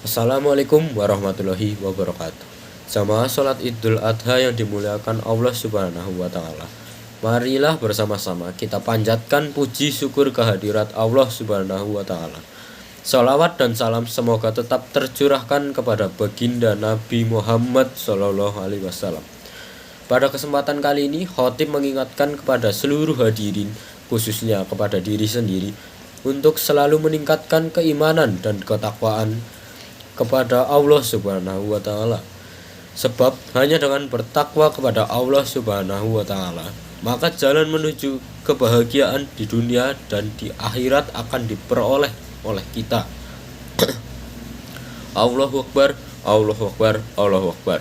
Assalamualaikum warahmatullahi wabarakatuh. Jamaah sholat Idul Adha yang dimuliakan Allah Subhanahu wa Ta'ala. Marilah bersama-sama kita panjatkan puji syukur kehadirat Allah Subhanahu wa Ta'ala. Salawat dan salam semoga tetap tercurahkan kepada baginda Nabi Muhammad Sallallahu Alaihi Wasallam. Pada kesempatan kali ini, khotib mengingatkan kepada seluruh hadirin, khususnya kepada diri sendiri, untuk selalu meningkatkan keimanan dan ketakwaan kepada Allah Subhanahu wa Ta'ala. Sebab hanya dengan bertakwa kepada Allah Subhanahu wa Ta'ala, maka jalan menuju kebahagiaan di dunia dan di akhirat akan diperoleh oleh kita. Allahu Akbar, Allahu Akbar, Allahu Akbar.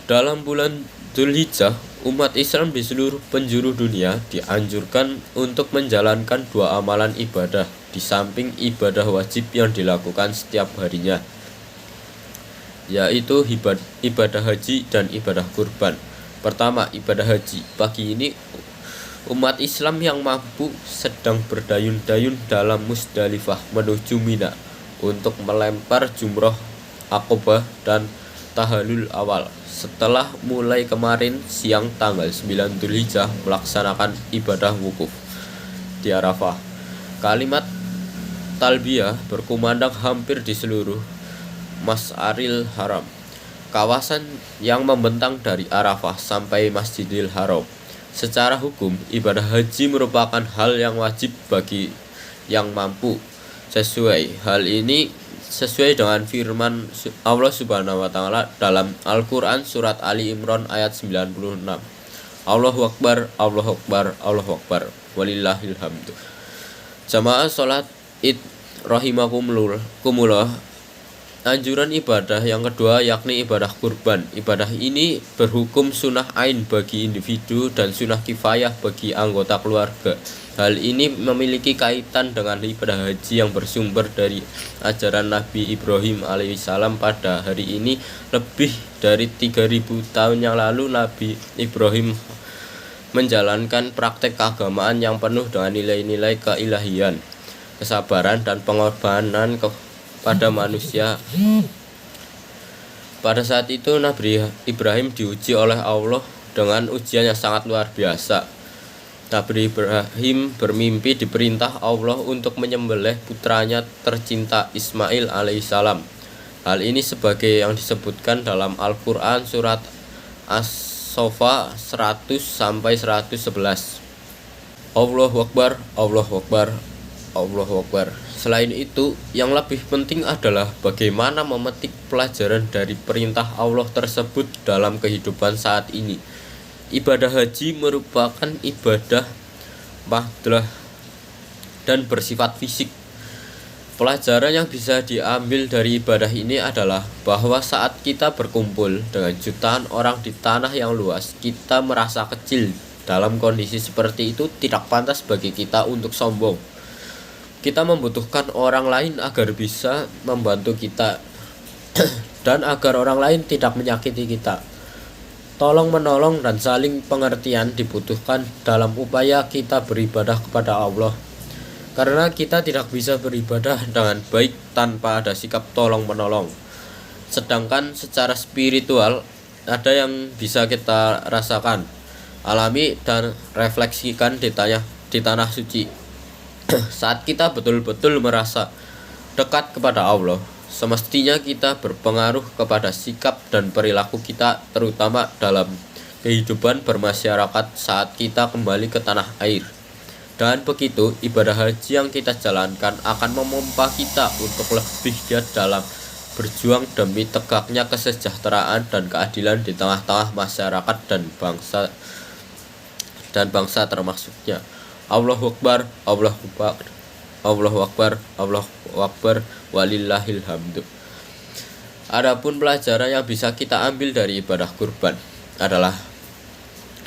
Dalam bulan Dzulhijjah, umat Islam di seluruh penjuru dunia dianjurkan untuk menjalankan dua amalan ibadah di samping ibadah wajib yang dilakukan setiap harinya, yaitu ibadah haji dan ibadah kurban. Pertama, ibadah haji. Pagi ini umat Islam yang mampu sedang berdayun-dayun dalam Musdalifah menuju Mina untuk melempar jumroh Aqobah dan tahalul awal. Setelah mulai kemarin siang tanggal 9 Dzulhijjah melaksanakan ibadah wukuf di Arafah. Kalimat talbiyah berkumandang hampir di seluruh Masyaril Haram, kawasan yang membentang dari Arafah sampai Masjidil Haram. Secara hukum, ibadah haji merupakan hal yang wajib bagi yang mampu. Hal ini sesuai dengan firman Allah Subhanahu wa Ta'ala dalam Al-Qur'an surat Ali Imran ayat 96. Allahu Akbar, Allahu Akbar, Allahu Akbar, walillahil hamdu. Jamaah sholat Id rahimakumullah. Anjuran ibadah yang kedua yakni ibadah kurban. Ibadah ini berhukum sunnah ain bagi individu dan sunnah kifayah bagi anggota keluarga. Hal ini memiliki kaitan dengan ibadah haji yang bersumber dari ajaran Nabi Ibrahim alaihissalam. Pada hari ini lebih dari 3000 tahun yang lalu Nabi Ibrahim menjalankan praktek keagamaan yang penuh dengan nilai-nilai keilahian, kesabaran dan pengorbanan kepada manusia. Pada saat itu Nabi Ibrahim diuji oleh Allah dengan ujian yang sangat luar biasa. Nabi Ibrahim bermimpi diperintah Allah untuk menyembelih putranya tercinta Ismail alaihissalam. Hal ini sebagai yang disebutkan dalam Al-Qur'an surat As-Safa 100-111. Allahu Akbar, Allahu Akbar, Allahu Akbar. Selain itu, yang lebih penting adalah bagaimana memetik pelajaran dari perintah Allah tersebut dalam kehidupan saat ini. Ibadah haji merupakan ibadah mahdoh dan bersifat fisik. Pelajaran yang bisa diambil dari ibadah ini adalah bahwa saat kita berkumpul dengan jutaan orang di tanah yang luas, kita merasa kecil. Dalam kondisi seperti itu, tidak pantas bagi kita untuk sombong. Kita membutuhkan orang lain agar bisa membantu kita dan agar orang lain tidak menyakiti kita. Tolong menolong dan saling pengertian dibutuhkan dalam upaya kita beribadah kepada Allah. Karena kita tidak bisa beribadah dengan baik tanpa ada sikap tolong menolong. Sedangkan secara spiritual ada yang bisa kita rasakan, alami dan refleksikan di tanah suci. Saat kita betul-betul merasa dekat kepada Allah, semestinya kita berpengaruh kepada sikap dan perilaku kita, terutama dalam kehidupan bermasyarakat saat kita kembali ke tanah air. Dan begitu, ibadah haji yang kita jalankan akan memompa kita untuk lebih giat dalam berjuang demi tegaknya kesejahteraan dan keadilan di tengah-tengah masyarakat dan bangsa termasuknya. Allahu Akbar, Allahu Akbar, Allahu Akbar, Allahu Akbar, walillahil hamdu. Adapun pelajaran yang bisa kita ambil dari ibadah kurban adalah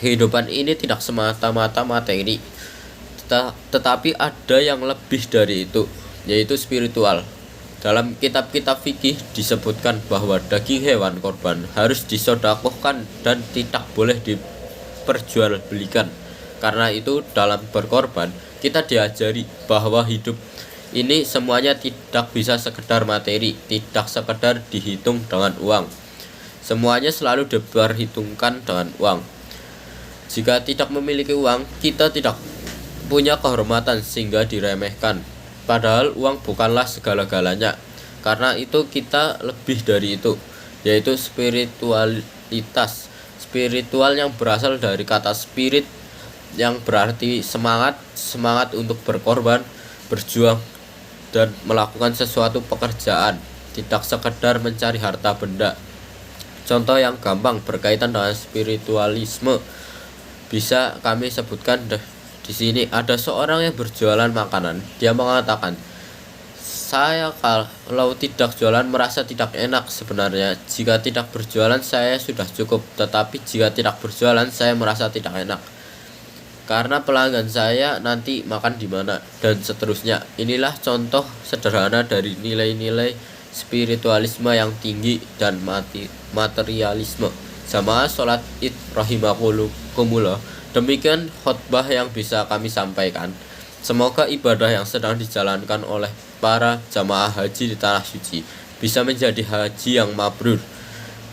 kehidupan ini tidak semata-mata materi, tetapi ada yang lebih dari itu, yaitu spiritual. Dalam kitab-kitab fikih disebutkan bahwa daging hewan korban harus disedekahkan dan tidak boleh diperjualbelikan. Karena itu dalam berkorban kita diajari bahwa hidup Ini semuanya tidak bisa sekedar materi, tidak sekedar dihitung dengan uang. Semuanya selalu diperhitungkan dengan uang. Jika tidak memiliki uang, kita tidak punya kehormatan sehingga diremehkan. Padahal uang bukanlah segala-galanya. Karena itu kita lebih dari itu, yaitu spiritualitas. Spiritual yang berasal dari kata spirit yang berarti semangat, semangat untuk berkorban, berjuang, dan melakukan sesuatu pekerjaan, tidak sekedar mencari harta benda. Contoh yang gampang berkaitan dengan spiritualisme bisa kami sebutkan di sini. Ada seorang yang berjualan makanan. Dia mengatakan, saya kalau tidak jualan merasa tidak enak sebenarnya. Jika tidak berjualan saya sudah cukup, tetapi jika tidak berjualan saya merasa tidak enak. Karena pelanggan saya nanti makan di mana, dan seterusnya. Inilah contoh sederhana dari nilai-nilai spiritualisme yang tinggi dan materialisme. Jamaah sholat id rahimakumullah. Demikian khotbah yang bisa kami sampaikan. Semoga ibadah yang sedang dijalankan oleh para jamaah haji di tanah suci bisa menjadi haji yang mabrur,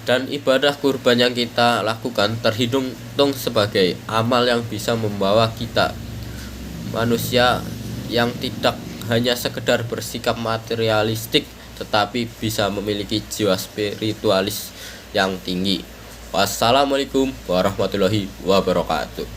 dan ibadah kurban yang kita lakukan terhitung sebagai amal yang bisa membawa kita, manusia yang tidak hanya sekedar bersikap materialistik, tetapi bisa memiliki jiwa spiritualis yang tinggi. Wassalamualaikum warahmatullahi wabarakatuh.